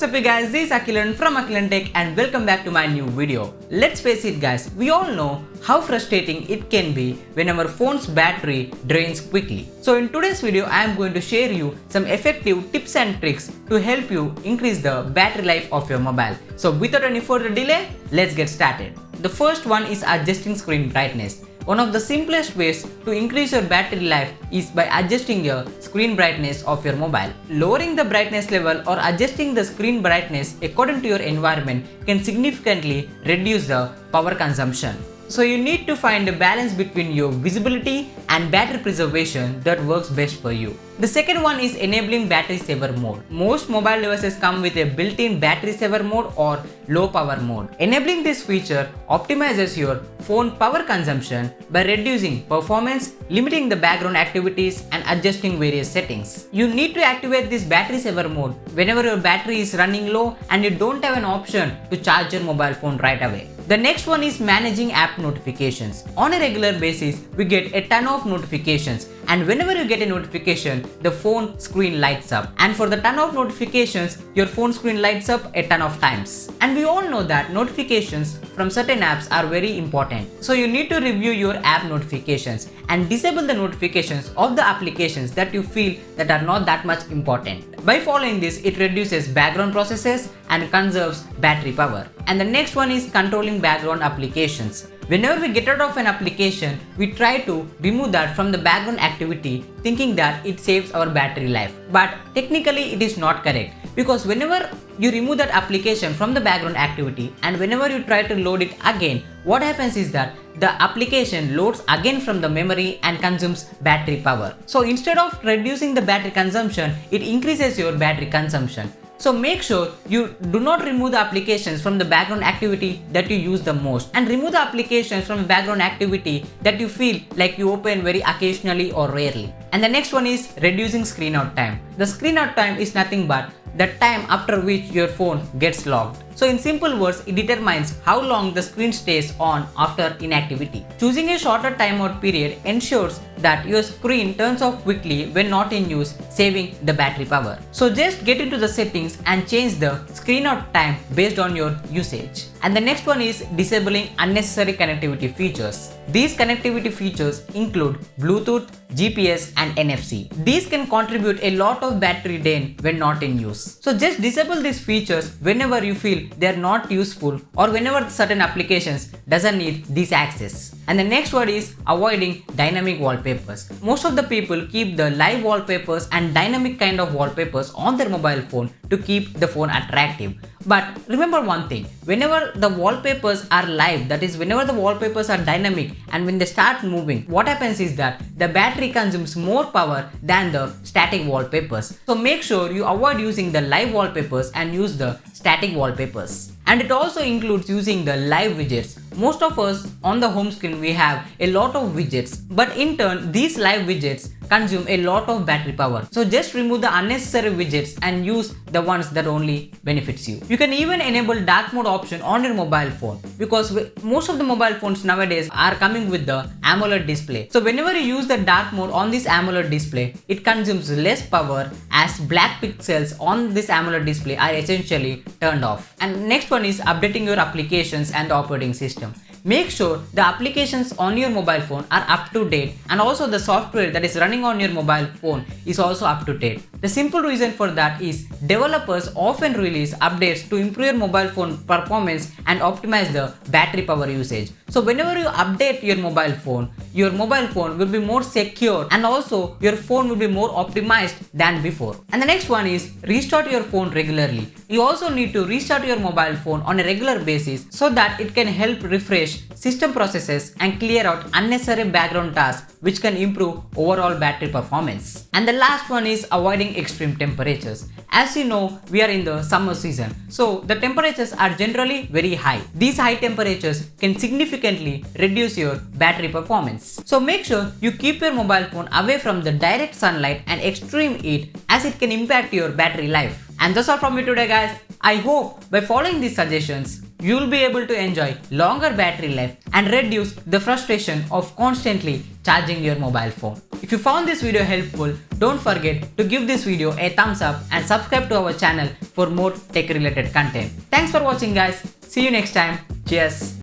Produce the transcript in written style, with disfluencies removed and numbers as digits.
up you guys, this is Akhilan from AkhilanTech and welcome back to my new video. Let's face it guys, we all know how frustrating it can be when our phone's battery drains quickly. So in today's video, I am going to share you some effective tips and tricks to help you increase the battery life of your mobile. So without any further delay, let's get started. The first one is adjusting screen brightness. One of the simplest ways to increase your battery life is by adjusting your screen brightness of your mobile. Lowering the brightness level or adjusting the screen brightness according to your environment can significantly reduce the power consumption. So you need to find a balance between your visibility and battery preservation that works best for you. The second one is enabling battery saver mode. Most mobile devices come with a built-in battery saver mode or low power mode. Enabling this feature optimizes your phone power consumption by reducing performance, limiting the background activities and adjusting various settings. You need to activate this battery saver mode whenever your battery is running low and you don't have an option to charge your mobile phone right away. The next one is managing app notifications. On a regular basis, we get a ton of notifications, and whenever you get a notification, the phone screen lights up. And for the ton of notifications, your phone screen lights up a ton of times. And we all know that notifications from certain apps are very important. So you need to review your app notifications and disable the notifications of the applications that you feel that are not that much important. By following this, it reduces background processes and conserves battery power. And the next one is controlling background applications. Whenever we get out of an application, we try to remove that from the background activity thinking that it saves our battery life. But technically it is not correct, because whenever you remove that application from the background activity and whenever you try to load it again, what happens is that the application loads again from the memory and consumes battery power. So instead of reducing the battery consumption, it increases your battery consumption. So make sure you do not remove the applications from the background activity that you use the most, and remove the applications from the background activity that you feel like you open very occasionally or rarely. And the next one is reducing screen out time. The screen out time is nothing but the time after which your phone gets locked. So in simple words, it determines how long the screen stays on after inactivity. Choosing a shorter timeout period ensures that your screen turns off quickly when not in use, saving the battery power. So just get into the settings and change the screen out time based on your usage. And the next one is disabling unnecessary connectivity features. These connectivity features include Bluetooth, GPS and NFC. These can contribute a lot of battery drain when not in use. So just disable these features whenever you feel they are not useful or whenever certain applications doesn't need this access. And the next one is avoiding dynamic wallpapers. Most of the people keep the live wallpapers and dynamic kind of wallpapers on their mobile phone to keep the phone attractive. But remember one thing, whenever the wallpapers are live, that is whenever the wallpapers are dynamic and when they start moving, what happens is that the battery consumes more power than the static wallpapers. So make sure you avoid using the live wallpapers and use the static wallpapers. And it also includes using the live widgets. Most of us on the home screen we have a lot of widgets, but in turn these live widgets consume a lot of battery power. So just remove the unnecessary widgets and use the ones that only benefits you. You can even enable dark mode option on your mobile phone, because most of the mobile phones nowadays are coming with the AMOLED display. So whenever you use the dark mode on this AMOLED display, it consumes less power as black pixels on this AMOLED display are essentially turned off. And next one is updating your applications and the operating system. Make sure the applications on your mobile phone are up to date, and also the software that is running on your mobile phone is also up to date. The simple reason for that is developers often release updates to improve your mobile phone performance and optimize the battery power usage. So whenever you update your mobile phone will be more secure and also your phone will be more optimized than before. And the next one is restart your phone regularly. You also need to restart your mobile phone on a regular basis so that it can help refresh system processes and clear out unnecessary background tasks, which can improve overall battery performance. And the last one is avoiding extreme temperatures. As you know, we are in the summer season, so the temperatures are generally very high. These high temperatures can significantly reduce your battery performance. So make sure you keep your mobile phone away from the direct sunlight and extreme heat, as it can impact your battery life. And that's all from me today guys. I hope by following these suggestions, you will be able to enjoy longer battery life and reduce the frustration of constantly charging your mobile phone. If you found this video helpful, don't forget to give this video a thumbs up and subscribe to our channel for more tech related content. Thanks for watching guys. See you next time. Cheers.